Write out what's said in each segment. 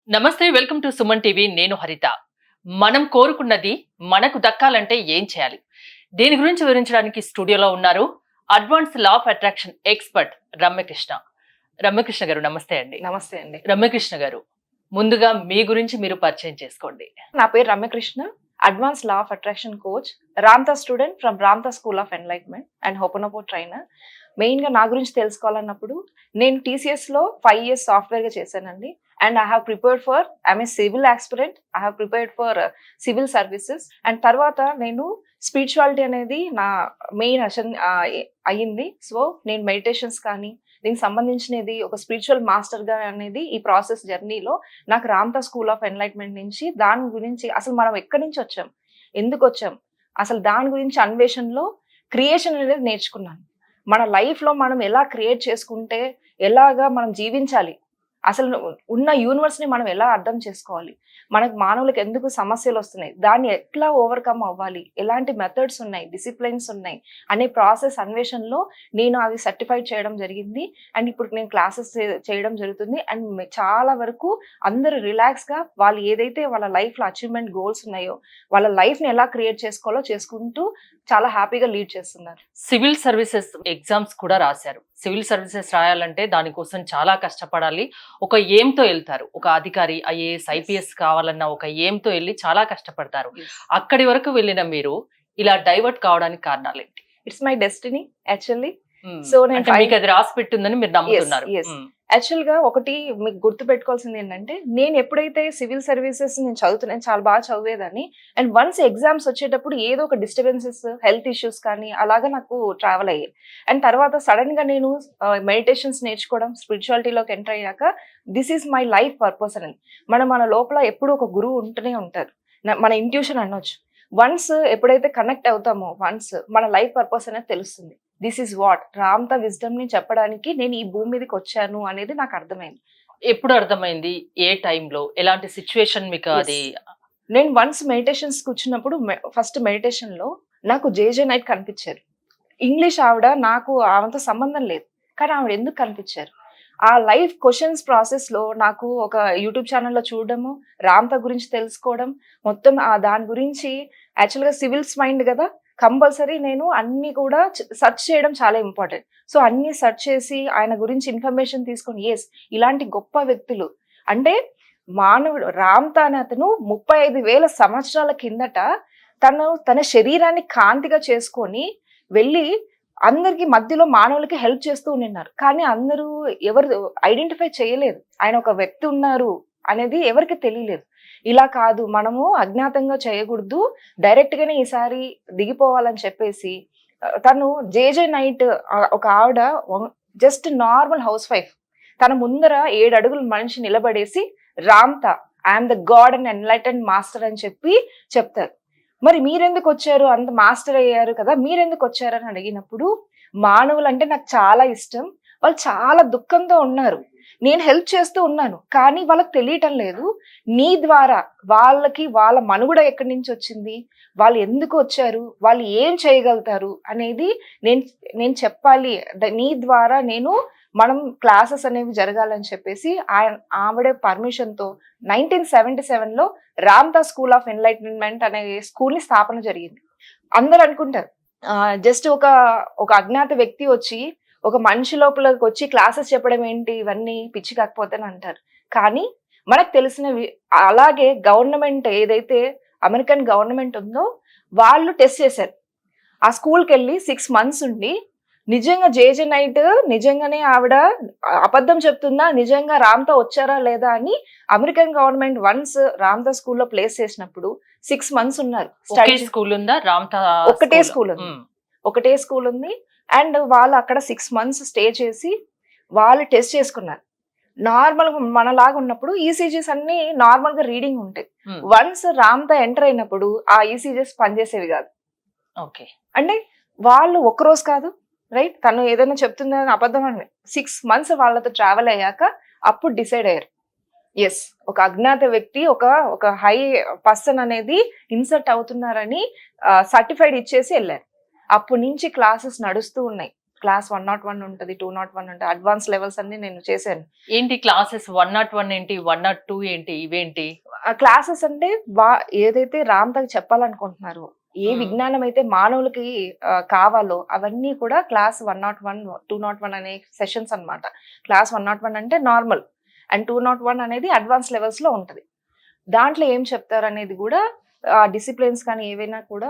నమస్తే, welcome to Suman TV. నేను హరిత. మనం కోరుకున్నది మనకు దక్కాలంటే ఏం చేయాలి? దీని గురించి వివరించడానికి స్టూడియోలో ఉన్నారు advance law of attraction expert Ramyakrishna. Ramyakrishna garu నమస్తే అండి. నమస్తే అండి. రమ్యకృష్ణ గారు, ముందుగా మీ గురించి మీరు పరిచయం చేసుకోండి. నా పేరు Ramya Krishna. Advance law of attraction coach, Ramtha student from Ramtha school of enlightenment and hooponopono trainer. మెయిన్గా నా గురించి తెలుసుకోవాలన్నప్పుడు నేను టీసీఎస్లో 5 years సాఫ్ట్వేర్గా చేశానండి. And I have prepared for I'm a civil aspirant. I have prepared for civil services. And తర్వాత నేను spirituality అనేది నా main అయ్యింది. సో నేను మెడిటేషన్స్ కానీ దీనికి సంబంధించినది ఒక స్పిరిచువల్ మాస్టర్గా అనేది ఈ ప్రాసెస్ జర్నీలో నాకు రామ్తా స్కూల్ ఆఫ్ ఎన్లైట్మెంట్ నుంచి దాని గురించి అసలు మనం ఎక్కడి నుంచి వచ్చాం, ఎందుకు వచ్చాం, అసలు దాని గురించి అన్వేషణలో క్రియేషన్ అనేది నేర్చుకున్నాను. మన లైఫ్లో మనం ఎలా క్రియేట్ చేసుకుంటే ఎలాగా మనం జీవించాలి, అసలు ఉన్న యూనివర్స్ని మనం ఎలా అర్థం చేసుకోవాలి, మనకు మానవులకు ఎందుకు సమస్యలు వస్తున్నాయి, దాన్ని ఎట్లా ఓవర్కమ్ అవ్వాలి, ఎలాంటి మెథడ్స్ ఉన్నాయి, డిసిప్లిన్స్ ఉన్నాయి అనే ప్రాసెస్ అన్వేషణలో నేను అవి సర్టిఫైడ్ చేయడం జరిగింది. అండ్ ఇప్పుడు నేను క్లాసెస్ చేయడం జరుగుతుంది. అండ్ చాలా వరకు అందరూ రిలాక్స్గా వాళ్ళు ఏదైతే వాళ్ళ లైఫ్లో అచీవ్మెంట్ గోల్స్ ఉన్నాయో వాళ్ళ లైఫ్ని ఎలా క్రియేట్ చేసుకోవాలో చేసుకుంటూ చాలా హ్యాపీగా లీడ్ చేస్తున్నారు. సివిల్ సర్వీసెస్ ఎగ్జామ్స్ కూడా రాశారు. సివిల్ సర్వీసెస్ రాయాలంటే దానికోసం చాలా కష్టపడాలి. ఒక ఎయిమ్‌తో వెళ్తారు. ఒక అధికారి, ఐఏఎస్, ఐపీఎస్ కావాలన్న ఒక ఎయిమ్‌తో వెళ్ళి చాలా కష్టపడతారు. అక్కడి వరకు వెళ్ళిన మీరు ఇలా డైవర్ట్ కావడానికి కారణాలేంటి? It's my destiny actually. So నేను మీకు అది రాసి పెట్టుందని మీరు నమ్ముతున్నారు. యాక్చువల్గా ఒకటి మీకు గుర్తు పెట్టుకోవాల్సింది ఏంటంటే, నేను ఎప్పుడైతే సివిల్ సర్వీసెస్ నేను చదువుతున్నాను, చాలా బాగా చదివేదాన్ని. అండ్ వన్స్ ఎగ్జామ్స్ వచ్చేటప్పుడు ఏదో ఒక డిస్టర్బెన్సెస్, హెల్త్ ఇష్యూస్ కానీ అలాగా నాకు ట్రావెల్ అయ్యాయి. అండ్ తర్వాత సడన్ గా నేను మెడిటేషన్స్ నేర్చుకోవడం, స్పిరిచువాలిటీలోకి ఎంటర్ అయ్యాక this is my life purpose అని మన లోపల ఎప్పుడు ఒక గురువు ఉంటూనే ఉంటారు. మన ఇంట్యూషన్ అనొచ్చు. వన్స్ ఎప్పుడైతే కనెక్ట్ అవుతామో వన్స్ మన లైఫ్ పర్పస్ అనేది తెలుస్తుంది. This is what Ramtha wisdom ని చెప్పడానికి నేను ఈ భూమి మీదకి వచ్చాను అనేది నాకు అర్థమైంది. ఎప్పుడు అర్థమైంది? ఏ టైంలో, ఎలాంటి సిచ్యువేషన్ మీకు అది? నేను వన్స్ మెడిటేషన్స్ కూర్చున్నప్పుడు ఫస్ట్ మెడిటేషన్ లో నాకు జేజే నైట్ కనిపించారు. ఇంగ్లీష్ ఆవిడ, నాకు ఆమెతో సంబంధం లేదు, కానీ ఆవిడ ఎందుకు కనిపించారు? ఆ లైఫ్ క్వశ్చన్స్ ప్రాసెస్ లో నాకు ఒక యూట్యూబ్ ఛానల్లో చూడడము, రామ్తా గురించి తెలుసుకోవడం, మొత్తం దాని గురించి యాక్చువల్గా సివిల్స్ మైండ్ కదా, కంపల్సరీ నేను అన్ని కూడా సెర్చ్ చేయడం చాలా ఇంపార్టెంట్. సో అన్ని సెర్చ్ చేసి ఆయన గురించి ఇన్ఫర్మేషన్ తీసుకొని ఎస్ ఇలాంటి గొప్ప వ్యక్తులు అంటే మానవుడు రామ్తా అనే అతను 35,000 సంవత్సరాల కిందట తన శరీరాన్ని కాంతిగా చేసుకొని వెళ్ళి అందరికి మధ్యలో మానవులకి హెల్ప్ చేస్తూ ఉన్నారు. కానీ అందరూ ఎవరు ఐడెంటిఫై చేయలేదు ఆయన ఒక వ్యక్తి ఉన్నారు అనేది ఎవరికి తెలియలేదు. ఇలా కాదు, మనము అజ్ఞాతంగా చేయకూడదు, డైరెక్ట్ గానే ఈసారి దిగిపోవాలని చెప్పేసి తను జేజే నైట్ ఒక ఆవిడ జస్ట్ నార్మల్ హౌస్ వైఫ్ తన ముందర 7 అడుగుల మనిషి నిలబడేసి Ramtha I am the god and enlightened master అని చెప్తారు. మరి మీరెందుకు వచ్చారు, అంత మాస్టర్ అయ్యారు కదా, మీరెందుకు వచ్చారని అడిగినప్పుడు మానవులు అంటే నాకు చాలా ఇష్టం, వాళ్ళు చాలా దుఃఖంతో ఉన్నారు, నేను హెల్ప్ చేస్తూ ఉన్నాను, కానీ వాళ్ళకి తెలియటం లేదు, నీ ద్వారా వాళ్ళకి వాళ్ళ మనుగడ ఎక్కడి నుంచి వచ్చింది, వాళ్ళు ఎందుకు వచ్చారు, వాళ్ళు ఏం చేయగలుగుతారు అనేది నేను చెప్పాలి, నీ ద్వారా మనం క్లాసెస్ అనేవి జరగాలని చెప్పేసి ఆవిడ పర్మిషన్తో 1977లో రామ్తా స్కూల్ ఆఫ్ ఎన్లైట్మెంట్ అనే స్కూల్ని స్థాపన జరిగింది. అందరూ అనుకుంటారు జస్ట్ ఒక అజ్ఞాత వ్యక్తి వచ్చి ఒక మనిషి లోపలికి వచ్చి క్లాసెస్ చెప్పడం ఏంటి, ఇవన్నీ పిచ్చి కాకపోతేనే అంటారు. కానీ మనకు తెలిసినవి అలాగే గవర్నమెంట్ ఏదైతే అమెరికన్ గవర్నమెంట్ ఉందో వాళ్ళు టెస్ట్ చేశారు. ఆ స్కూల్కి వెళ్ళి 6 months ఉండి నిజంగా జేజే నైట్ నిజంగానే ఆవిడ అబద్ధం చెప్తుందా, నిజంగా రామ్తా వచ్చారా లేదా అని అమెరికన్ గవర్నమెంట్ వన్స్ రామ్తా స్కూల్లో ప్లేస్ చేసినప్పుడు 6 months ఉన్నారు. స్కూల్ ఉందా రామ్తా? ఒకటే స్కూల్ ఉంది. అండ్ వాళ్ళు అక్కడ 6 months స్టే చేసి వాళ్ళు టెస్ట్ చేసుకున్నారు. నార్మల్ మనలాగా ఉన్నప్పుడు ఈసీజీస్ అన్ని నార్మల్ గా రీడింగ్ ఉంటాయి. వన్స్ రామ్తా ఎంటర్ అయినప్పుడు ఆ ఈసీజీస్ పనిచేసేవి కాదు. ఓకే, అంటే వాళ్ళు ఒక్కరోజు కాదు, రైట్, తను ఏదైనా చెప్తుందని అబద్ధం అని 6 months వాళ్ళతో ట్రావెల్ అయ్యాక అప్పుడు డిసైడ్ అయ్యారు, ఎస్ ఒక అజ్ఞాత వ్యక్తి ఒక హై పర్సన్ అనేది ఇన్సర్ట్ అవుతున్నారని సర్టిఫైడ్ ఇచ్చేసి వెళ్ళారు. అప్పటి నుంచి క్లాసెస్ నడుస్తూ ఉన్నాయి. క్లాస్ 101 ఉంటుంది, 201 ఉంటుంది, అడ్వాన్స్ లెవెల్స్ అన్ని నేను చేశాను. ఏంటి క్లాసెస్ 101 ఏంటి 102 ఏంటి ఇవేంటి? ఆ క్లాసెస్ అంటే ఏదైతే రామ్‌తకి చెప్పాలనుకుంటున్నారో, ఏ విజ్ఞానం అయితే మానవులకి కావాలో అవన్నీ కూడా క్లాస్ 101, 201 అనే సెషన్స్ అన్నమాట. క్లాస్ 101 అంటే నార్మల్ అండ్ 201 అనేది అడ్వాన్స్ లెవెల్స్ లో ఉంటది. దాంట్లో ఏం చెప్తారు అనేది కూడా డిసిప్లిన్స్ కానీ ఏవైనా కూడా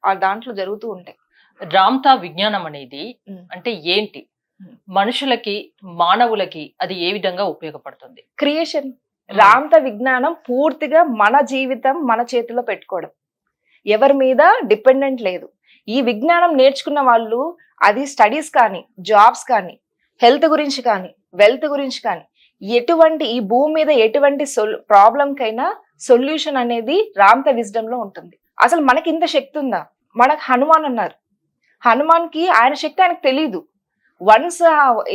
ఆ దాంట్లో జరుగుతూ ఉంటాయి. రామ్తా విజ్ఞానం అనేది అంటే ఏంటి? మనుషులకి, మానవులకి అది ఏ విధంగా ఉపయోగపడుతుంది? క్రియేషన్. రామ్తా విజ్ఞానం పూర్తిగా మన జీవితం మన చేతిలో పెట్టుకోవడం, ఎవరి మీద డిపెండెంట్ లేదు. ఈ విజ్ఞానం నేర్చుకున్న వాళ్ళు అది స్టడీస్ కానీ, జాబ్స్ కానీ, హెల్త్ గురించి కానీ, వెల్త్ గురించి కానీ, ఎటువంటి ఈ భూమి మీద ఎటువంటి ప్రాబ్లం కైనా సొల్యూషన్ అనేది రామ్తా విజ్డమ్ లో ఉంటుంది. అసలు మనకి ఇంత శక్తి ఉందా? మనకు హనుమాన్ అన్నారు. హనుమాన్ కి ఆయన శక్తి ఆయనకు తెలీదు. వన్స్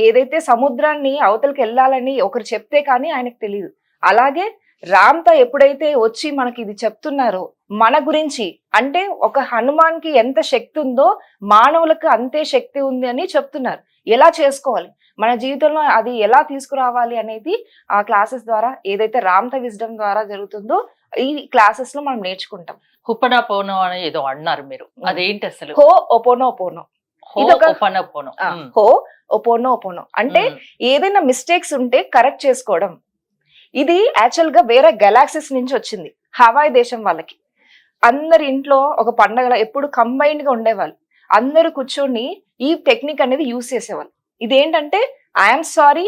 ఏదైతే సముద్రాన్ని అవతలకి వెళ్ళాలని ఒకరు చెప్తే కానీ ఆయనకు తెలియదు. అలాగే రామ్తా ఎప్పుడైతే వచ్చి మనకి ఇది చెప్తున్నారో మన గురించి, అంటే ఒక హనుమాన్ కి ఎంత శక్తి ఉందో మానవులకు అంతే శక్తి ఉంది అని చెప్తున్నారు. ఎలా చేసుకోవాలి, మన జీవితంలో అది ఎలా తీసుకురావాలి అనేది ఆ క్లాసెస్ ద్వారా, ఏదైతే రామ్తా విజ్డమ్ ద్వారా జరుగుతుందో ఈ క్లాసెస్ లో మనం నేర్చుకుంటాం. హుపనపోనో అని ఏదో అన్నారు మీరు, అదేంటి అసలు? హో ఒపోనోపోనో. హోపోనోపోనో. హో ఒపోనోపోనో అంటే ఏదైనా మిస్టేక్స్ ఉంటే కరెక్ట్ చేసుకోవడం. ఇది యాక్చువల్ గా వేరే గెలాక్సీస్ నుంచి వచ్చింది. హవాయి దేశం వాళ్ళకి అందరి ఇంట్లో ఒక పండగ ఎప్పుడు కంబైన్డ్ గా ఉండేవాళ్ళు. అందరూ కూర్చొని ఈ టెక్నిక్ అనేది యూజ్ చేసేవాళ్ళు. ఇదేంటంటే I'm sorry,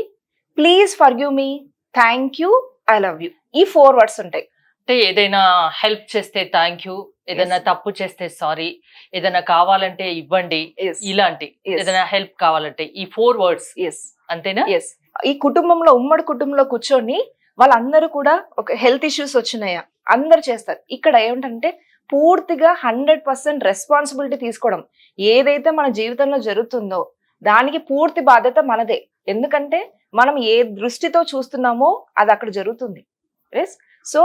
please forgive me, thank you, I love you. ఈ 4 వర్డ్స్ ఉంటాయి. అంటే ఏదైనా హెల్ప్ చేస్తే థ్యాంక్ యూ, ఏదైనా తప్పు చేస్తే సారీ, ఏదైనా కావాలంటే ఇవ్వండి, ఇలాంటి ఏదైనా హెల్ప్ కావాలంటే ఈ 4 వర్డ్స్. అంతేనా? ఈ కుటుంబంలో, ఉమ్మడి కుటుంబంలో కూర్చొని వాళ్ళందరూ కూడా ఒక హెల్త్ ఇష్యూస్ వచ్చినాయా అందరు చేస్తారు. ఇక్కడ ఏమిటంటే పూర్తిగా 100% రెస్పాన్సిబిలిటీ తీసుకోవడం. ఏదైతే మన జీవితంలో జరుగుతుందో దానికి పూర్తి బాధ్యత మనదే. ఎందుకంటే మనం ఏ దృష్టితో చూస్తున్నామో అది అక్కడ జరుగుతుంది. సో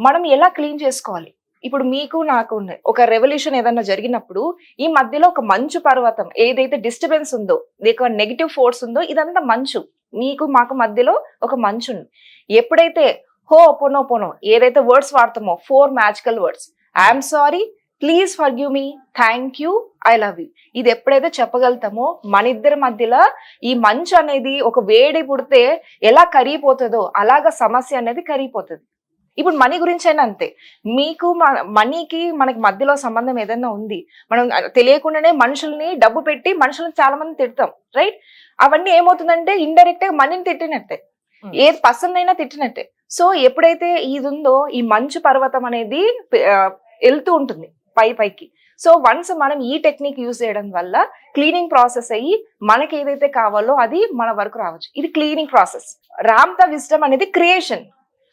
మనం ఎలా క్లీన్ చేసుకోవాలి? ఇప్పుడు మీకు నాకు ఒక రెవల్యూషన్ ఏదన్నా జరిగినప్పుడు ఈ మధ్యలో ఒక మంచు పర్వతం, ఏదైతే డిస్టర్బెన్స్ ఉందో, లేక నెగిటివ్ ఫోర్స్ ఉందో, ఇదంతా మంచు. మీకు మాకు మధ్యలో ఒక మంచు ఉంది. ఎప్పుడైతే హో ఒపోనోపోనో ఏదైతే వర్డ్స్ వాడతామో, 4 magical words, I'm sorry, please forgive me, thank you, I love you, ఇది ఎప్పుడైతే చెప్పగలుగుతామో మన ఇద్దరి మధ్యలో ఈ మంచు అనేది ఒక వేడి పుడితే ఎలా కరిగిపోతుందో అలాగా సమస్య అనేది కరిగిపోతుంది. ఇప్పుడు మనీ గురించి అయినా అంతే. మీకు మనీకి మనకి మధ్యలో సంబంధం ఏదైనా ఉంది, మనం తెలియకుండానే మనుషుల్ని డబ్బు పెట్టి మనుషులను చాలా మంది తిడతాం, రైట్? అవన్నీ ఏమవుతుందంటే ఇండైరెక్ట్ గా మనీని తిట్టినట్టే, ఏ పర్సన్ అయినా తిట్టినట్టే. సో ఎప్పుడైతే ఇది ఉందో ఈ మంచు పర్వతం అనేది వెళ్తూ ఉంటుంది పైకి. సో వన్స్ మనం ఈ టెక్నిక్ యూజ్ చేయడం వల్ల క్లీనింగ్ ప్రాసెస్ అయ్యి మనకి ఏదైతే కావాలో అది మన వరకు రావచ్చు. ఇది క్లీనింగ్ ప్రాసెస్. రామ్తా విజ్డమ్ అనేది క్రియేషన్.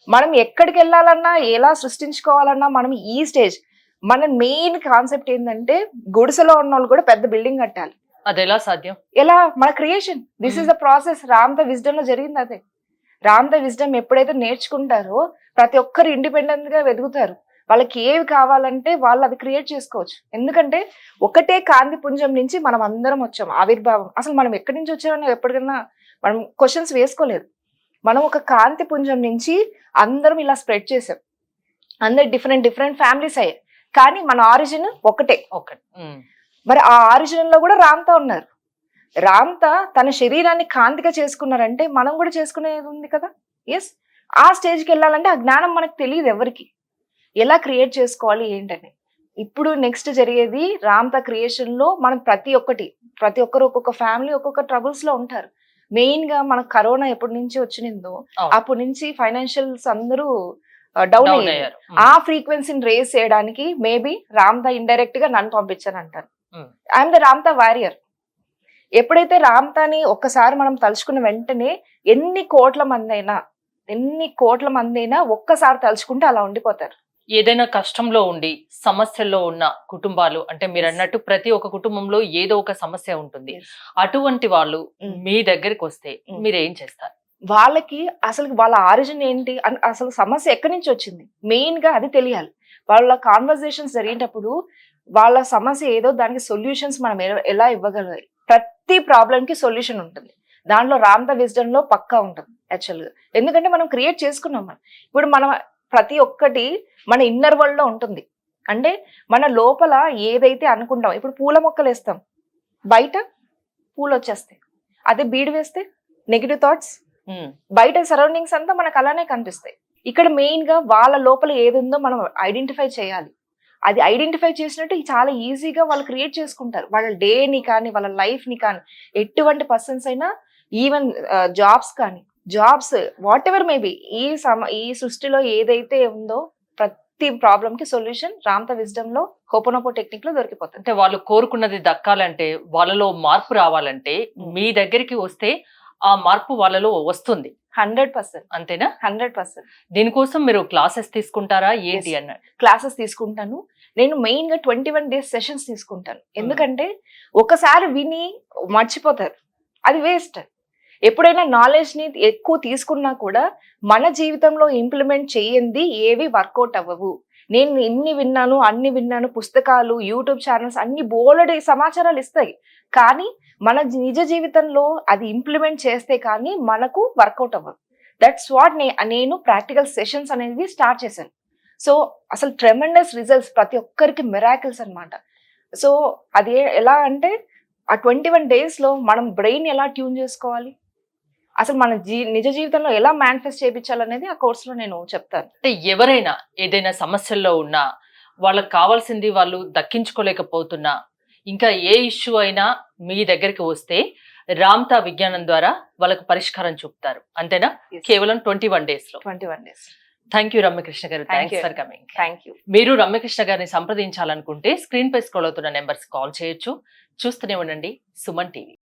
మనం ఎక్కడికి వెళ్ళాలన్నా, ఎలా సృష్టించుకోవాలన్నా మనం ఈ స్టేజ్, మన మెయిన్ కాన్సెప్ట్ ఏంటంటే గుడిసెలో ఉన్న వాళ్ళు కూడా పెద్ద బిల్డింగ్ కట్టాలి. అది ఎలా సాధ్యం? ఎలా? మన creation. This is the process. Ramtha wisdom లో జరిగింది అదే. రామ్తా విజ్డమ్ ఎప్పుడైతే నేర్చుకుంటారో ప్రతి ఒక్కరు ఇండిపెండెంట్ గా వెతుకుతారు. వాళ్ళకి ఏవి కావాలంటే వాళ్ళు అది క్రియేట్ చేసుకోవచ్చు. ఎందుకంటే ఒకటే కాంతి పుంజం నుంచి మనం అందరం వచ్చాం. ఆవిర్భావం అసలు మనం ఎక్కడి నుంచి వచ్చామని ఎప్పటికన్నా మనం క్వశ్చన్స్ వేసుకోలేదు. మనం ఒక కాంతి పుంజం నుంచి అందరం ఇలా స్ప్రెడ్ చేసాం. అందరు డిఫరెంట్ ఫ్యామిలీస్ అయ్యాయి, కానీ మన ఆరిజిన్ ఒకటే. మరి ఆ ఆరిజిన్ లో కూడా రామ్తా ఉన్నారు. రామ్తా తన శరీరాన్ని కాంతిగా చేసుకున్నారంటే మనం కూడా చేసుకునేది ఉంది కదా. ఎస్, ఆ స్టేజ్కి వెళ్ళాలంటే ఆ జ్ఞానం మనకు తెలియదు ఎవరికి, ఎలా క్రియేట్ చేసుకోవాలి ఏంటని. ఇప్పుడు నెక్స్ట్ జరిగేది రామ్తా క్రియేషన్ లో మనం ప్రతి ఒక్కరు ఒక్కొక్క ఫ్యామిలీ ఒక్కొక్క ట్రబుల్స్ లో ఉంటారు. మెయిన్ గా మనకు కరోనా ఎప్పటి నుంచి వచ్చిందో అప్పటి నుంచి ఫైనాన్షియల్స్ అందరూ డౌన్ అయ్యారు. ఆ ఫ్రీక్వెన్సీని రేస్ చేయడానికి మేబీ రామ్తా ఇండైరెక్ట్ గా నన్ను పంపించాను అంటారు. I'm the Ramtha warrior. ఎప్పుడైతే రామ్తాని ఒక్కసారి మనం తలుచుకున్న వెంటనే ఎన్ని కోట్ల మంది అయినా ఒక్కసారి తలుచుకుంటే అలా ఉండిపోతారు. ఏదైనా కష్టంలో ఉండి సమస్యల్లో ఉన్న కుటుంబాలు, అంటే మీరు అన్నట్టు ప్రతి ఒక్క కుటుంబంలో ఏదో ఒక సమస్య ఉంటుంది. అటువంటి వాళ్ళు మీ దగ్గరికి వస్తే మీరు ఏం చేస్తారు? వాళ్ళకి అసలు వాళ్ళ ఆరిజిన్ ఏంటి, అసలు సమస్య ఎక్కడి నుంచి వచ్చింది, మెయిన్ గా అది తెలియాలి. వాళ్ళ కాన్వర్సేషన్స్ జరిగేటప్పుడు వాళ్ళ సమస్య ఏదో దానికి సొల్యూషన్స్ మనం ఎలా ఇవ్వగలగాలి. ప్రతి ప్రాబ్లం కి సొల్యూషన్ ఉంటుంది. దాంట్లో రామ్ ద విజ్డమ్ లో పక్కా ఉంటుంది యాక్చువల్ గా. ఎందుకంటే మనం క్రియేట్ చేసుకున్నాం. మనం ఇప్పుడు మనం ప్రతి ఒక్కటి మన ఇన్నర్ వరల్డ్ లో ఉంటుంది. అంటే మన లోపల ఏదైతే అనుకుంటాం, ఇప్పుడు పూల మొక్కలు వేస్తాం, బయట పూలు వచ్చేస్తాయి. అదే బీడ్ వేస్తే నెగిటివ్ థాట్స్, బయట సరౌండింగ్స్ అంతా మనకు అలానే కనిపిస్తాయి. ఇక్కడ మెయిన్ గా వాళ్ళ లోపల ఏది ఉందో మనం ఐడెంటిఫై చేయాలి. అది ఐడెంటిఫై చేసినట్టు చాలా ఈజీగా వాళ్ళు క్రియేట్ చేసుకుంటారు. వాళ్ళ డేని కానీ వాళ్ళ లైఫ్ ని కానీ, ఎటువంటి పర్సన్స్ అయినా, ఈవెన్ జాబ్స్ కానీ, జాబ్స్ వాట్ ఎవర్ మేబీ, ఈ సృష్టిలో ఏదైతే ఉందో ప్రతి ప్రాబ్లం కి సొల్యూషన్ రామ్ ద విజ్డమ్ లో హోపోనోపో టెక్నిక్ లో దొరికిపోతుంది. అంటే వాళ్ళు కోరుకున్నది దక్కాలంటే, వాళ్ళలో మార్పు రావాలంటే మీ దగ్గరికి వస్తే ఆ మార్పు వాళ్ళలో వస్తుంది. 100%. అంతేనా? 100%. దీనికోసం మీరు క్లాసెస్ తీసుకుంటారా ఏంటి Yes. అన్నాడు? క్లాసెస్ తీసుకుంటాను. నేను మెయిన్ గా 21 days సెషన్స్ తీసుకుంటాను. ఎందుకంటే ఒకసారి విని మర్చిపోతారు, అది వేస్ట్. ఎప్పుడైనా నాలెడ్జ్ ని ఎక్కువ తీసుకున్నా కూడా మన జీవితంలో ఇంప్లిమెంట్ చేయండి ఏవి వర్కౌట్ అవ్వవు. నేను అన్ని విన్నాను, పుస్తకాలు, యూట్యూబ్ ఛానల్స్ అన్ని బోలెడు సమాచారాలు ఇస్తాయి. కానీ మన నిజ జీవితంలో అది ఇంప్లిమెంట్ చేస్తే కానీ మనకు వర్కౌట్ అవ్వదు. దట్స్ వాట్ నేను ప్రాక్టికల్ సెషన్స్ అనేది స్టార్ట్ చేశాను. సో అసలు ట్రెమెండస్ రిజల్ట్స్, ప్రతి ఒక్కరికి మిరాకిల్స్ అన్నమాట. సో అది ఎలా అంటే ఆ 21 days లో మనం బ్రెయిన్ ఎలా ట్యూన్ చేసుకోవాలి, అసలు మన నిజ జీవితంలో ఎలా మేనిఫెస్ట్ చేయించాలనేది ఆ కోర్సులో నేను చెప్తాను. అంటే ఎవరైనా ఏదైనా సమస్యల్లో ఉన్నా, వాళ్ళకి కావాల్సింది వాళ్ళు దక్కించుకోలేకపోతున్నా, ఇంకా ఏ ఇష్యూ అయినా మీ దగ్గరికి వస్తే రామ్తా విజ్ఞానం ద్వారా వాళ్ళకు పరిష్కారం చూపుతారు. అంతేనా? Yes. కేవలం 21 days లో. 21 days. థ్యాంక్ యూ రమ్యకృష్ణ గారు. Thank thanks you. For coming. Thank you. మీరు రమ్యకృష్ణ గారిని సంప్రదించాలనుకుంటే స్క్రీన్ పై స్క్రోల్ అవుతున్న నెంబర్స్ కాల్ చేయొచ్చు. చూస్తూనే ఉండండి సుమన్ టీవీ.